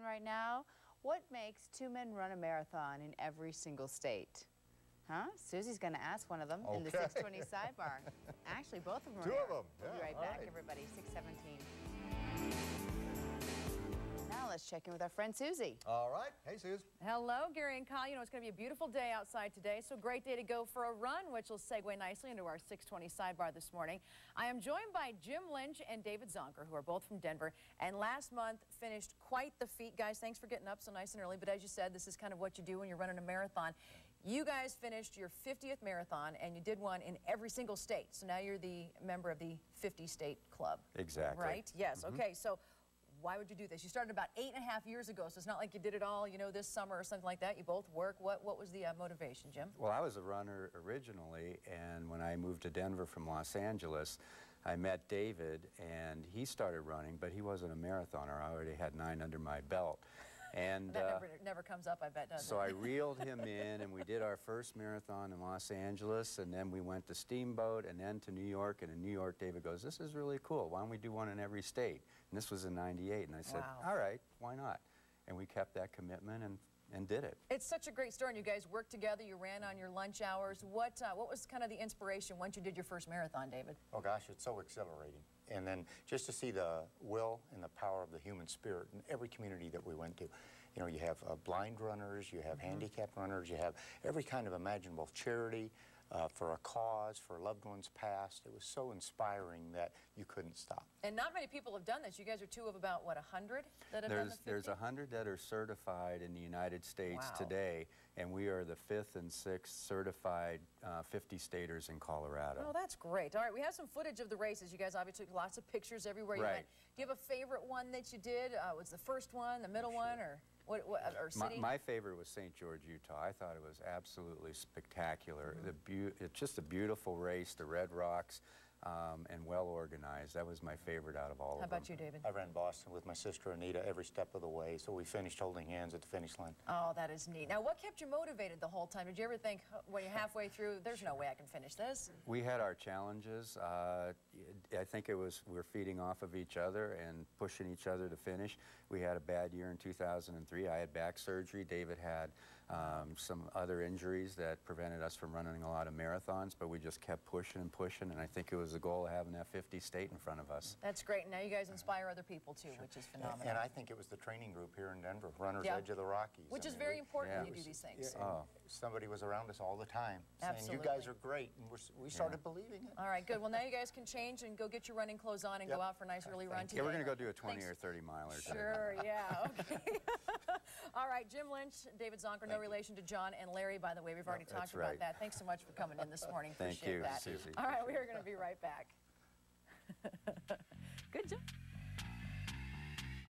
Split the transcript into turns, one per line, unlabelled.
right now. What makes two men run a marathon in every single state? Huh? Susie's going to ask one of them in the 620 sidebar. Actually, both of them are
Two
here.
of them.
We'll be right back, everybody. 6:17. Now let's check in with our friend Susie.
All right. Hey, Suze.
Hello, Gary and Kyle. You know, it's going to be a beautiful day outside today, so great day to go for a run, which will segue nicely into our 620 sidebar this morning. I am joined by Jim Lynch and David Zonker, who are both from Denver, and last month finished quite the feat. Guys, thanks for getting up so nice and early, but as you said, this is kind of what you do when you're running a marathon. You guys finished your 50th marathon, and you did one in every single state, so now you're the member of the 50-state club.
Exactly.
Right? Yes. Okay, so why would you do this? You started about 8.5 years ago, so it's not like you did it all, you know, this summer or something like that. You both work. What was the motivation, Jim?
Well, I was a runner originally, and when I moved to Denver from Los Angeles, I met David, and he started running, but he wasn't a marathoner. I already had 9 under my belt. And
that never comes up, I bet, does it?
So I reeled him in, and we did our first marathon in Los Angeles, and then we went to Steamboat, and then to New York. And in New York, David goes, "This is really cool. Why don't we do one in every state?" And this was in '98, and I said,
Wow.
"All right, why not?" And we kept that commitment and did it.
It's such a great story, and you guys worked together. You ran on your lunch hours. What was kind of the inspiration once you did your first marathon, David?
Oh gosh, it's so exhilarating. And then just to see the will and the power of the human spirit in every community that we went to. You know, you have blind runners, you have handicapped runners, you have every kind of imaginable charity for a cause, for loved ones passed. It was so inspiring that you couldn't stop.
And not many people have done this. You guys are two of about, what, 100 that have done the 50?
There's 100 that are certified in the United States
Wow.
today, and we are the 5th and 6th certified 50-staters in Colorado.
Oh, that's great. All right, we have some footage of the races. You guys obviously took lots of pictures everywhere you
Right.
went. Do you have a favorite one that you did? Was the first one, the middle one, or what or city?
My favorite was St. George, Utah. I thought it was absolutely spectacular. It's just a beautiful race, the Red Rocks, and well organized. That was my favorite out of all of them.
How about you, David?
I ran Boston with my sister Anita every step of the way, so we finished holding hands at the finish line.
Oh, that is neat. Now, what kept you motivated the whole time? Did you ever think, when you're halfway through, there's no way I can finish this?
We had our challenges. I think it was we're feeding off of each other and pushing each other to finish. We had a bad year in 2003. I had back surgery. David had some other injuries that prevented us from running a lot of marathons, but we just kept pushing and pushing, and I think it was the goal of having that 50 state in front of us.
That's great. Now you guys inspire other people, too, which is phenomenal.
And I think it was the training group here in Denver, Runner's
Yeah.
Edge of the Rockies.
Which
I
is
mean,
very important when
yeah.
you do these things.
Yeah, somebody was around us all the time saying,
Absolutely.
"You guys are great," and we started believing it.
All right, good. Well, now you guys can change and go get your running clothes on and go out for a nice early run today.
Yeah, we're going to go do a 20
Thanks.
or 30 miler.
Sure, yeah, okay. All right, Jim Lynch, David Zonker, no relation to John and Larry, by the way. We've already talked about
right.
that. Thanks so much for coming in this morning.
Thank
Appreciate
you,
that.
Susie.
All right, we are going to be right back. Good job.